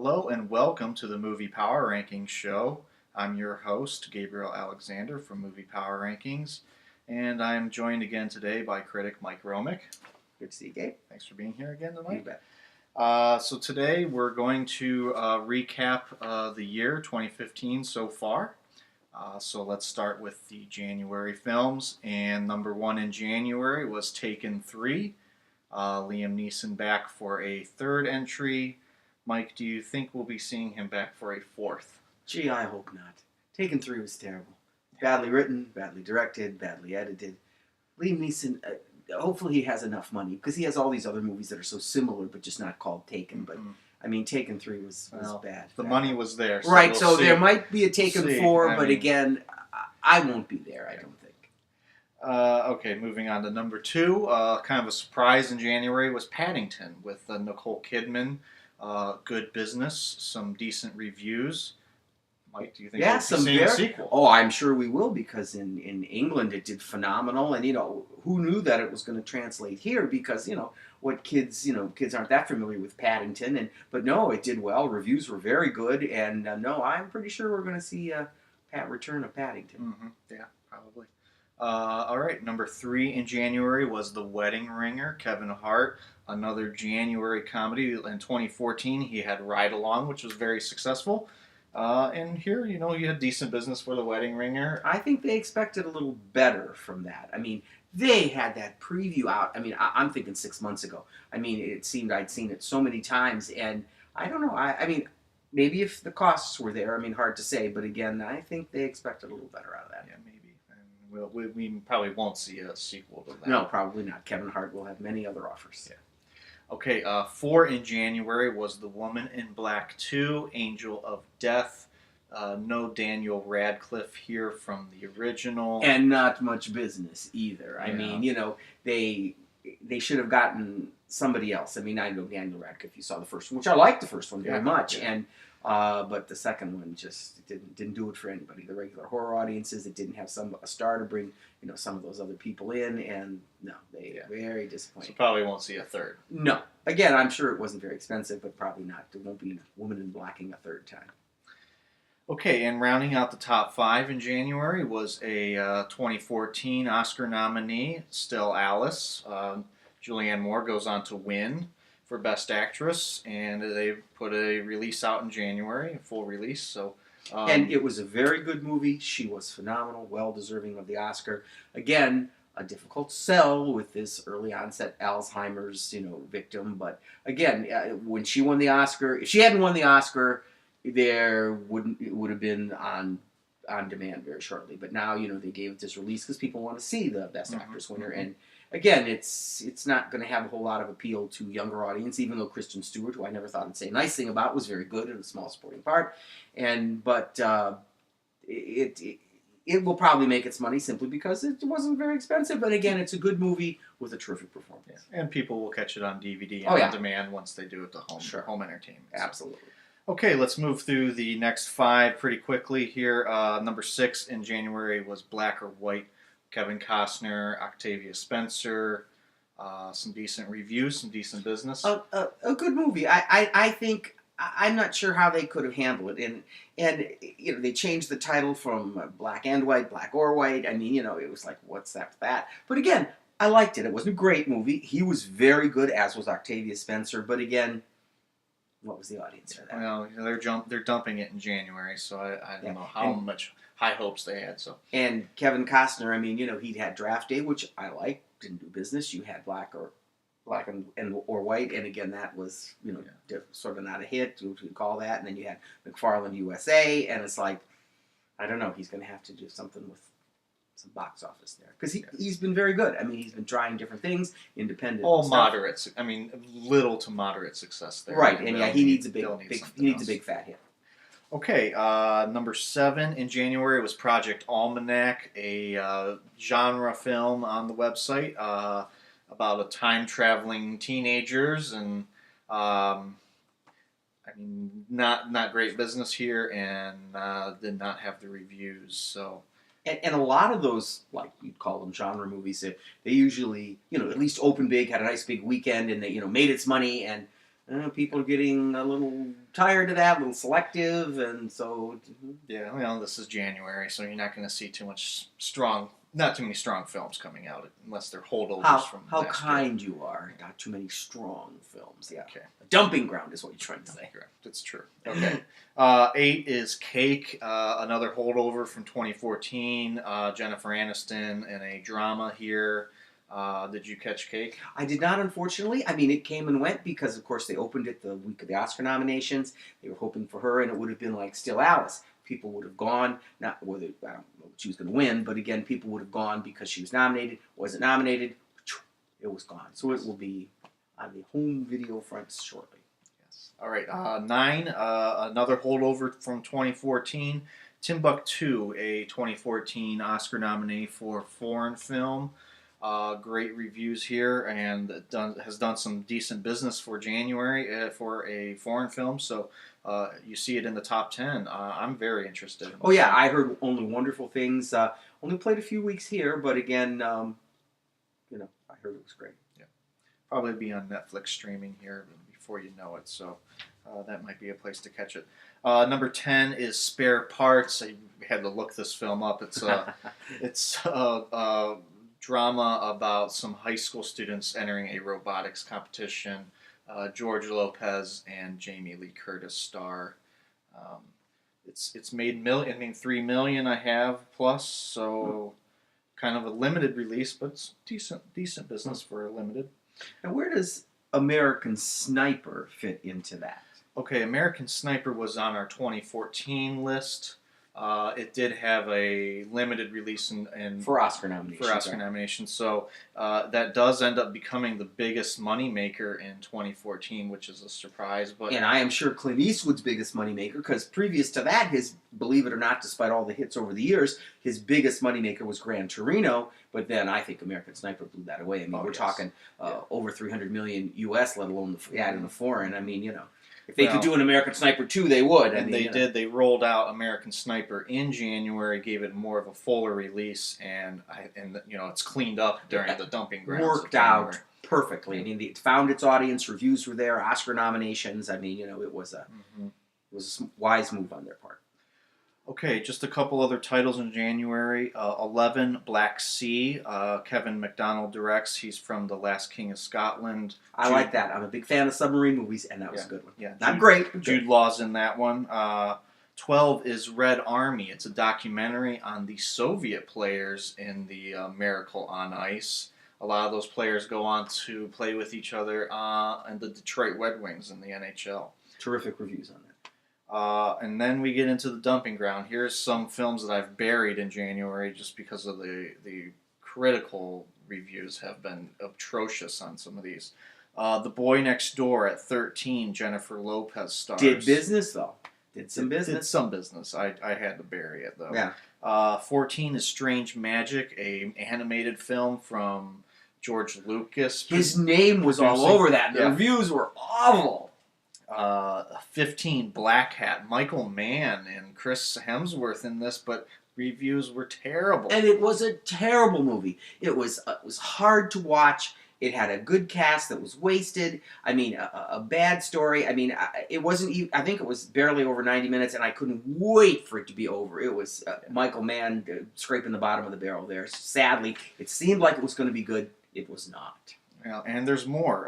Hello and welcome to the Movie Power Rankings show. I'm your host, Gabriel Alexander from Movie Power Rankings, and I'm joined again today by critic Mike Romick. Good to see you, Gabe. Thanks for being here again tonight. You bet. So today we're going to recap the year 2015 so far. So let's start with the January films, and number one in January was Taken 3. Liam Neeson back for a third entry. Mike, do you think we'll be seeing him back for a fourth? Gee, I hope not. Taken 3 was terrible. Badly written, badly directed, badly edited. Liam Neeson, hopefully he has enough money, because he has all these other movies that are so similar, but just not called Taken. But, I mean, Taken 3 was bad. The money was there. So right, so there might be a Taken 4, but again, I won't be there, I don't think. Okay, moving on to number 2. Kind of a surprise in January was Paddington with Nicole Kidman. Good business, some decent reviews. Mike, do you think we'll see a sequel? Oh, I'm sure we will, because in England it did phenomenal, and who knew that it was going to translate here? Because what kids aren't that familiar with Paddington, but no, it did well. Reviews were very good, and no, I'm pretty sure we're going to see a return of Paddington. Mm-hmm. Yeah, probably. All right, number 3 in January was The Wedding Ringer, Kevin Hart. Another January comedy. In 2014, he had Ride Along, which was very successful. And here, you had decent business for The Wedding Ringer. I think they expected a little better from that. I mean, they had that preview out. I mean, I'm thinking 6 months ago. I mean, it seemed I'd seen it so many times, and I don't know. I mean, maybe if the costs were there, I mean, hard to say. But again, I think they expected a little better out of that. Yeah, maybe. And we probably won't see a sequel to that. No, probably not. Kevin Hart will have many other offers. Yeah. Okay, 4 in January was The Woman in Black 2, Angel of Death. No Daniel Radcliffe here from the original. And not much business either. Yeah. I mean, they should have gotten somebody else. I mean, I know Daniel Radcliffe, you saw the first one, which I liked the first one very much. Yeah. And but the second one just didn't do it for anybody. The regular horror audiences, it didn't have a star to bring some of those other people in, and no, very disappointing. So probably won't see a third. No. Again, I'm sure it wasn't very expensive, but probably not. There won't be Woman in Blacking a third time. Okay, and rounding out the top 5 in January was a 2014 Oscar nominee, Still Alice. Julianne Moore goes on to win for Best Actress, and they put a release out in January, a full release. So, and it was a very good movie. She was phenomenal, well deserving of the Oscar. Again, a difficult sell with this early onset Alzheimer's, victim. But again, when she won the Oscar, if she hadn't won the Oscar, it would have been on demand very shortly. But now, they gave it this release because people want to see the Best Actress winner. And again, it's not going to have a whole lot of appeal to younger audience, even though Kristen Stewart, who I never thought I'd say a nice thing about, was very good in a small supporting part. But it will probably make its money simply because it wasn't very expensive. But again, it's a good movie with a terrific performance. Yeah. And people will catch it on DVD and on demand once they do it to home, home entertainment. Absolutely. Okay, let's move through the next 5 pretty quickly here. Number 6 in January was Black or White, Kevin Costner, Octavia Spencer. Some decent reviews, some decent business. A good movie. I think... I'm not sure how they could have handled it, and they changed the title from Black and White, Black or White. I mean, it was like, what's that? But again, I liked it. It wasn't a great movie. He was very good, as was Octavia Spencer. But again, what was the audience for that? Well, they're dumping it in January, so I don't know how much high hopes they had. So and Kevin Costner, I mean, he'd had Draft Day, which I liked, didn't do business. You had Black or White, and again that was sort of not a hit, what you call that. And then you had McFarland USA, and it's like, I don't know, he's going to have to do something with some box office there, because he's been very good. I mean, he's been trying different things, independent. All moderate. I mean, little to moderate success there. Right, and he needs a big fat hit. Okay, number 7 in January was Project Almanac, a genre film on the website. About a time-traveling teenagers, and I mean, not great business here, and did not have the reviews. So, and a lot of those, like you'd call them genre movies, they usually at least open big, had a nice big weekend, and they made its money, and people are getting a little tired of that, a little selective, and so... Yeah, well, this is January, so you're not going to see not too many strong films coming out unless they're holdovers from How last kind you are. Not too many strong films. Yeah. Okay. A dumping ground is what you're trying to say. That's true. Okay. 8 is Cake, another holdover from 2014. Jennifer Aniston in a drama here. Did you catch Cake? I did not, unfortunately. I mean, it came and went because, of course, they opened it the week of the Oscar nominations. They were hoping for her, and it would have been like Still Alice. People would have gone, not whether I don't know what she was going to win, but again, people would have gone because she was nominated. Wasn't nominated, it was gone. So it will be on the home video fronts shortly. Yes. All right. 9, another holdover from 2014. Timbuktu, a 2014 Oscar nominee for foreign film. Great reviews here, and has done some decent business for January for a foreign film. So you see it in the top 10. I'm very interested in this. Oh yeah, I heard only wonderful things. Only played a few weeks here, but again, I heard it was great. Yeah, probably be on Netflix streaming here before you know it. So that might be a place to catch it. Number 10 is Spare Parts. I had to look this film up. It's drama about some high school students entering a robotics competition. George Lopez and Jamie Lee Curtis star. It's made $3 million I have plus, so kind of a limited release, but it's decent business for a limited. Now, where does American Sniper fit into that? Okay, American Sniper was on our 2014 list. It did have a limited release for Oscar nomination. So that does end up becoming the biggest moneymaker in 2014, which is a surprise. And I am sure Clint Eastwood's biggest moneymaker, because previous to that, believe it or not, despite all the hits over the years, his biggest moneymaker was Gran Torino. But then I think American Sniper blew that away. I mean, we're talking over $300 million US, let alone in the foreign. I mean, if they could do an American Sniper 2, they would. And they did. They rolled out American Sniper in January, gave it more of a fuller release, and it's cleaned up during the dumping grounds. Worked out perfectly. I mean, it found its audience. Reviews were there. Oscar nominations. I mean, it was a wise move on their part. Okay, just a couple other titles in January. 11, Black Sea. Kevin MacDonald directs. He's from The Last King of Scotland. I like that. I'm a big fan of submarine movies, and that was a good one. Yeah, not great. Jude Law's in that one. 12 is Red Army. It's a documentary on the Soviet players in the Miracle on Ice. A lot of those players go on to play with each other and the Detroit Red Wings in the NHL. Terrific reviews on that. And then we get into the dumping ground. Here's some films that I've buried in January just because of the critical reviews have been atrocious on some of these. The Boy Next Door at 13, Jennifer Lopez stars. Did business, though. Did some business. I had to bury it, though. Yeah. 14 is Strange Magic, a animated film from George Lucas. His name was all over that. The reviews were awful. 15, Black Hat. Michael Mann and Chris Hemsworth in this, but reviews were terrible. And it was a terrible movie. It was hard to watch. It had a good cast that was wasted. I mean, a bad story. I mean, it wasn't even, I think it was barely over 90 minutes, and I couldn't wait for it to be over. It was Michael Mann scraping the bottom of the barrel there. Sadly, it seemed like it was going to be good. It was not. Well, and there's more.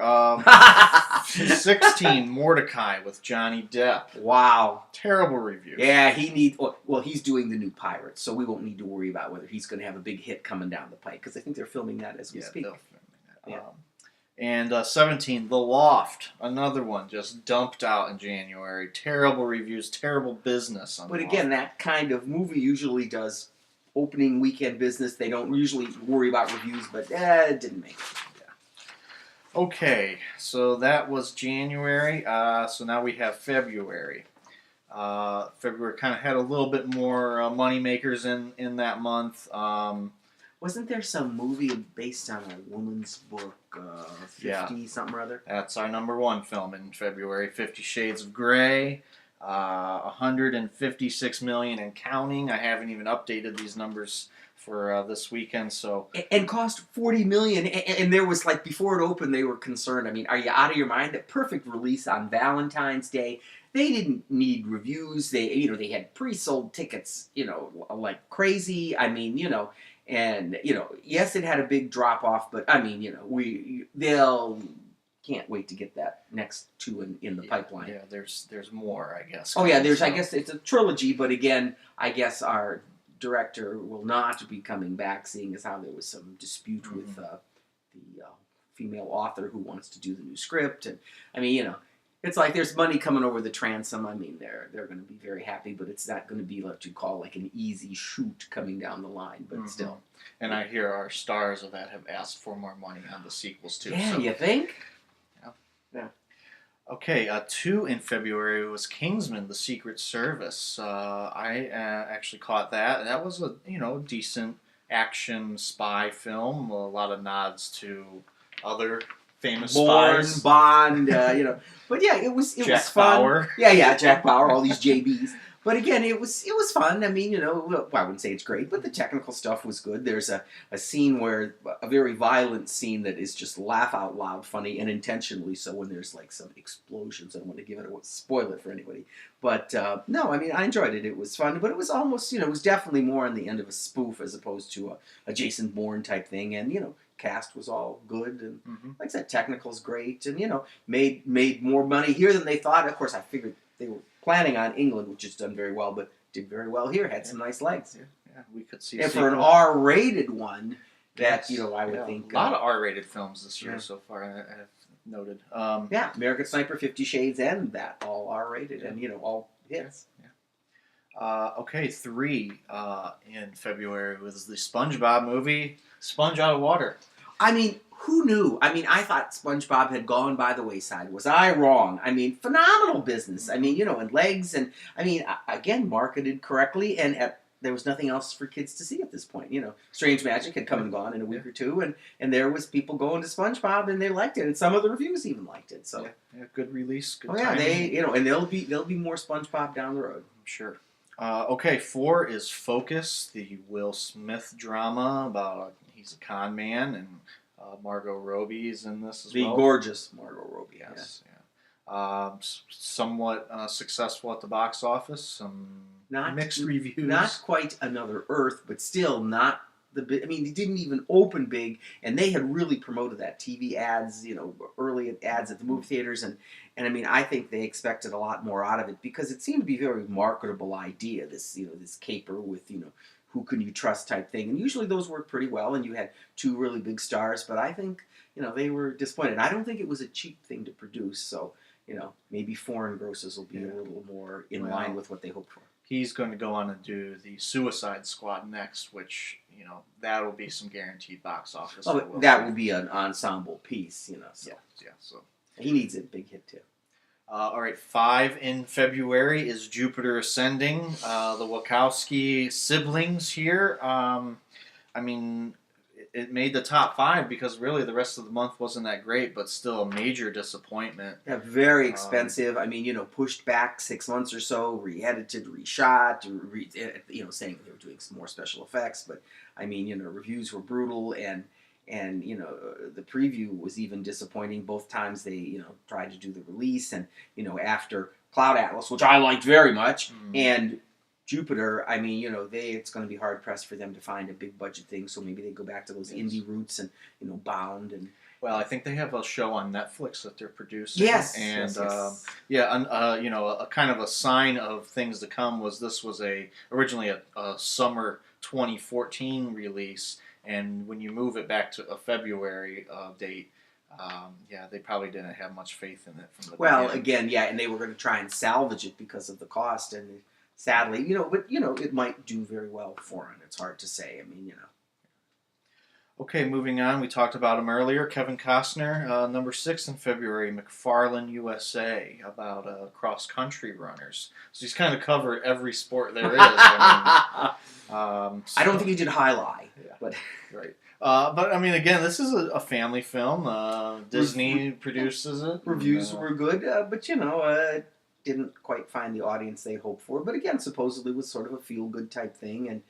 16, Mordecai with Johnny Depp. Wow. Terrible reviews. Yeah, he's doing the new Pirates, so we won't need to worry about whether he's going to have a big hit coming down the pike, because I think they're filming that as we speak. They're filming that. And 17, The Loft. Another one just dumped out in January. Terrible reviews, terrible business. But again, that kind of movie usually does opening weekend business. They don't usually worry about reviews, but it didn't make it. Okay, so that was January. So now we have February. February kind of had a little bit more moneymakers in that month. Wasn't there some movie based on a woman's book, 50 something or other? That's our number one film in February, 50 Shades of Grey. 156 million and counting. I haven't even updated these numbers for this weekend. So and cost $40 million. And there was like before it opened, they were concerned. I mean, are you out of your mind? A perfect release on Valentine's Day. They didn't need reviews. They had pre-sold tickets, like crazy. I mean, and yes, it had a big drop off, but I mean, they'll can't wait to get that next two in the pipeline. Yeah, there's more, I guess. Oh yeah, I guess it's a trilogy, but again, I guess our director will not be coming back, seeing as how there was some dispute with the female author who wants to do the new script, and I mean, it's like there's money coming over the transom. I mean, they're going to be very happy, but it's not going to be what you call like an easy shoot coming down the line, but still. And I hear our stars of that have asked for more money on the sequels too. Yeah, so. You think? Yeah. Okay, 2 in February was Kingsman: The Secret Service. I actually caught that. That was a decent action spy film. A lot of nods to other famous spies. Bond, But yeah, it was fun. Jack Bauer. Yeah, Jack Bauer, all these JBs. But again, it was fun. I mean, well, I wouldn't say it's great, but the technical stuff was good. There's a scene where, a very violent scene that is just laugh out loud funny, and intentionally so, when there's like some explosions. I don't want to spoil it for anybody. But no, I mean, I enjoyed it. It was fun, but it was almost, it was definitely more on the end of a spoof as opposed to a Jason Bourne type thing. And, cast was all good, and like I said, technical's great, and made more money here than they thought. Of course, I figured they were planning on England, which has done very well, but did very well here. Had some nice legs. Yeah, we could see. And for an R-rated one, that I would think a lot of R-rated films this year so far. I have noted. Yeah, American Sniper, 50 Shades, and that all R-rated, and all hits. Okay, 3 in February was the SpongeBob movie, Sponge Out of Water. I mean, who knew? I mean, I thought SpongeBob had gone by the wayside. Was I wrong? I mean, phenomenal business. I mean, and legs, and I mean, again, marketed correctly, and there was nothing else for kids to see at this point. Strange Magic had come and gone in a week or two, and there was people going to SpongeBob, and they liked it, and some of the reviews even liked it. So good release. Good timing. They and there'll be more SpongeBob down the road. I'm sure. Okay, 4 is Focus, the Will Smith drama about he's a con man, and Margot Robbie is in this as well. The gorgeous Margot Robbie, yes. Yeah. Somewhat successful at the box office. Some mixed reviews. Not quite Another Earth, but still not the big. I mean, it didn't even open big, and they had really promoted that. TV ads, early ads at the movie theaters, and I mean, I think they expected a lot more out of it because it seemed to be a very marketable idea. This this caper with who can you trust type thing, and usually those work pretty well. And you had 2 really big stars, but I think they were disappointed. I don't think it was a cheap thing to produce, so maybe foreign grosses will be a little more in line with what they hoped for. He's going to go on and do the Suicide Squad next, which that'll be some guaranteed box office. Oh, that will be an ensemble piece, So. Yeah. So he needs a big hit too. All right, 5 in February is Jupiter Ascending. The Wachowski siblings here. I mean, it made the top 5 because really the rest of the month wasn't that great, but still a major disappointment. Yeah, very expensive. I mean, pushed back 6 months or so, re-edited, reshot, saying they were doing some more special effects. But I mean, reviews were brutal, and the preview was even disappointing both times they tried to do the release, and after Cloud Atlas, which I liked very much, and Jupiter, I mean, it's going to be hard pressed for them to find a big budget thing, so maybe they go back to those indie roots and Bound and. Well, I think they have a show on Netflix that they're producing. Yes, and yes. a kind of a sign of things to come was this was originally a summer 2014 release, and when you move it back to a February date. They probably didn't have much faith in it from the beginning. Again, and they were going to try and salvage it because of the cost, and sadly, but it might do very well for it. It's hard to say. I mean, Okay, moving on. We talked about him earlier. Kevin Costner, number 6 in February, McFarland, USA, about cross-country runners. So he's kind of covered every sport there is. I don't think he did high lie. Yeah, but right. But I mean, again, this is a family film. Disney produces it. Reviews were good, but didn't quite find the audience they hoped for. But again, supposedly was sort of a feel-good type thing, and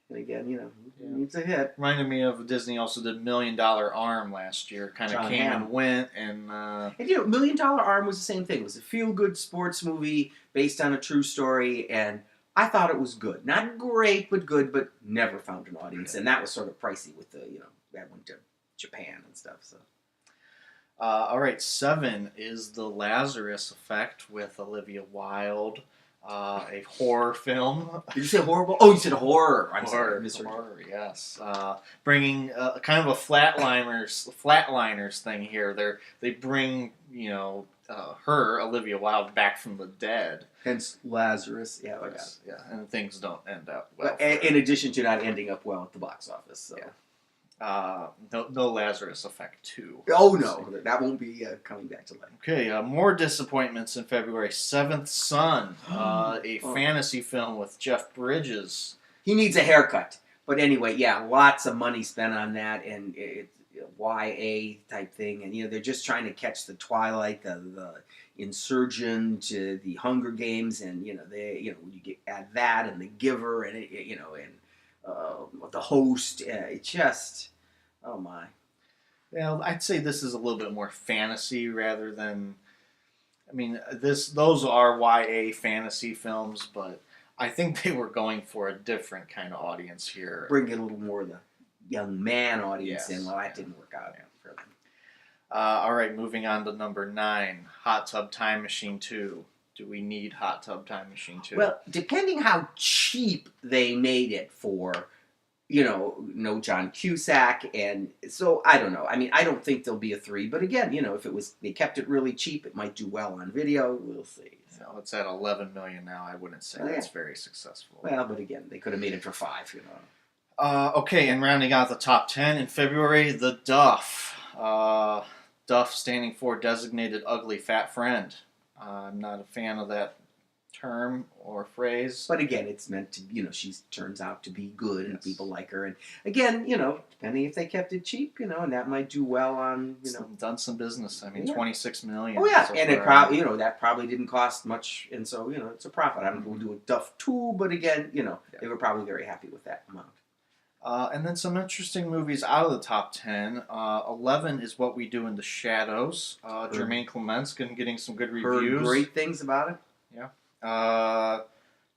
And again, Yeah. needs a hit. Reminded me of Disney also did $1 Million Arm last year. Kind of John came Hamm. and went, and And $1 Million Arm was the same thing. It was a feel-good sports movie based on a true story, and I thought it was good. Not great, but good, but never found an audience. And that was sort of pricey with that went to Japan and stuff. So. all right, 7 is The Lazarus Effect with Olivia Wilde, a horror film. Did you say horrible? Oh, you said horror. I'm sorry, Horror, I misheard you. horror, yes. Bringing kind of a flatliners thing here. They bring her, Olivia Wilde, back from the dead. Hence Lazarus. Yeah, I got it. Yes, yeah, and things don't end up well. But in addition to not ending up well at the box office. So. Yeah. No Lazarus Effect 2. Oh, no. That won't be coming back to life. Okay, more disappointments in February. Seventh Son, a fantasy film with Jeff Bridges. He needs a haircut. But anyway, yeah, lots of money spent on that, and it's YA type thing. And, they're just trying to catch the Twilight, the Insurgent, the Hunger Games, and, you add that and The Giver, and, the Host. It's just, oh my. Well, I'd say this is a little bit more fantasy rather than. I mean, those are YA fantasy films, but I think they were going for a different kind of audience here. Bring in a little more of the young man audience Yes. in. Well, that didn't work out for them. All right, moving on to number 9, Hot Tub Time Machine 2. Do we need Hot Tub Time Machine 2? Well, depending how cheap they made it for, no John Cusack, and so I don't know. I mean, I don't think there'll be a 3, but again, if they kept it really cheap, it might do well on video. We'll see. So. It's at 11 million now. I wouldn't say that's very successful. Well, but again, they could have made it for 5. Okay, and rounding out the top 10 in February, The Duff. Duff standing for Designated Ugly Fat Friend. I'm not a fan of that term or phrase. But again, it's meant to, she turns out to be good and people like her. And again, depending if they kept it cheap, and that might do well on, It's done some business. I mean, 26 million. Oh, yeah, so and it probably, that probably didn't cost much. And so, it's a profit. I don't know if we'll do a Duff 2, but again, they were probably very happy with that amount. And then some interesting movies out of the top 10. 11 is What We Do in the Shadows. Jermaine Clement's getting some good reviews. Heard great things about it. Yeah.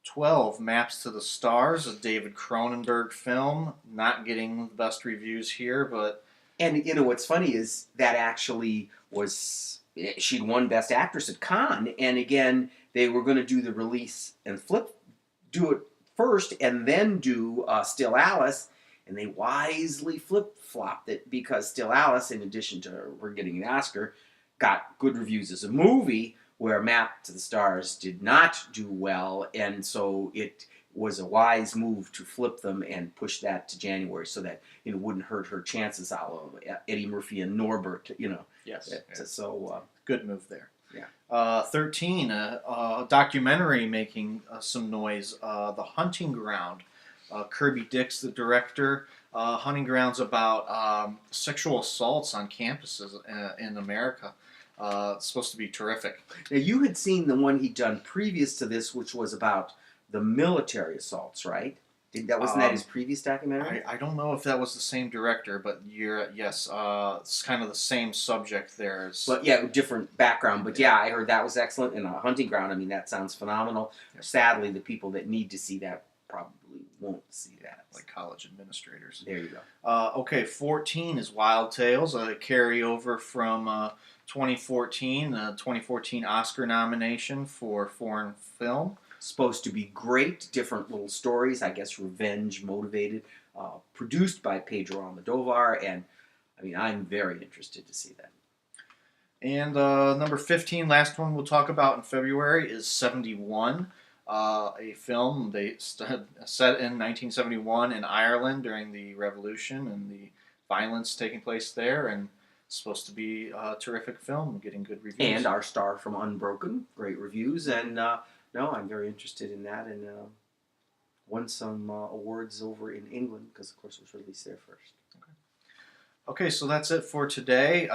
12, Maps to the Stars, a David Cronenberg film. Not getting the best reviews here, but... And, what's funny is that actually was... She'd won Best Actress at Cannes, and again, they were going to do the release and do it first, and then do Still Alice, and they wisely flip-flopped it, because Still Alice, in addition to her getting an Oscar, got good reviews as a movie, where Map to the Stars did not do well, and so it was a wise move to flip them and push that to January so that it wouldn't hurt her chances out of Eddie Murphy and Norbert, Yes. So good move there. Yeah. 13, a documentary making some noise, The Hunting Ground. Kirby Dix, the director. Hunting Ground's about sexual assaults on campuses in America. It's supposed to be terrific. Now, you had seen the one he'd done previous to this, which was about the military assaults, right? Wasn't that his previous documentary? I don't know if that was the same director, but yes, it's kind of the same subject there. But yeah, different background. But yeah, I heard that was excellent. And Hunting Ground, I mean, that sounds phenomenal. Yeah. Sadly, the people that need to see that probably won't see that. Like college administrators. There you go. Okay, 14 is Wild Tales, a carryover from 2014, 2014 Oscar nomination for foreign film. Supposed to be great, different little stories, I guess revenge motivated, produced by Pedro Almodovar, and I mean, I'm very interested to see that. And number 15, last one we'll talk about in February, is 71, a film set in 1971 in Ireland during the Revolution and the violence taking place there, and it's supposed to be a terrific film, getting good reviews. And our star from Unbroken, great reviews, and no, I'm very interested in that, and won some awards over in England, because of course it was released there first. Okay, so that's it for today.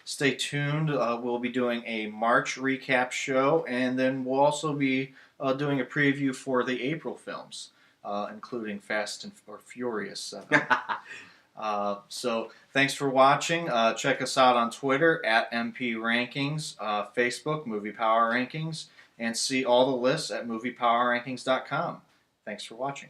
Stay tuned. We'll be doing a March recap show, and then we'll also be doing a preview for the April films. including Fast or Furious 7. So thanks for watching. Check us out on Twitter at MP Rankings, Facebook Movie Power Rankings, and see all the lists at moviepowerrankings.com. Thanks for watching.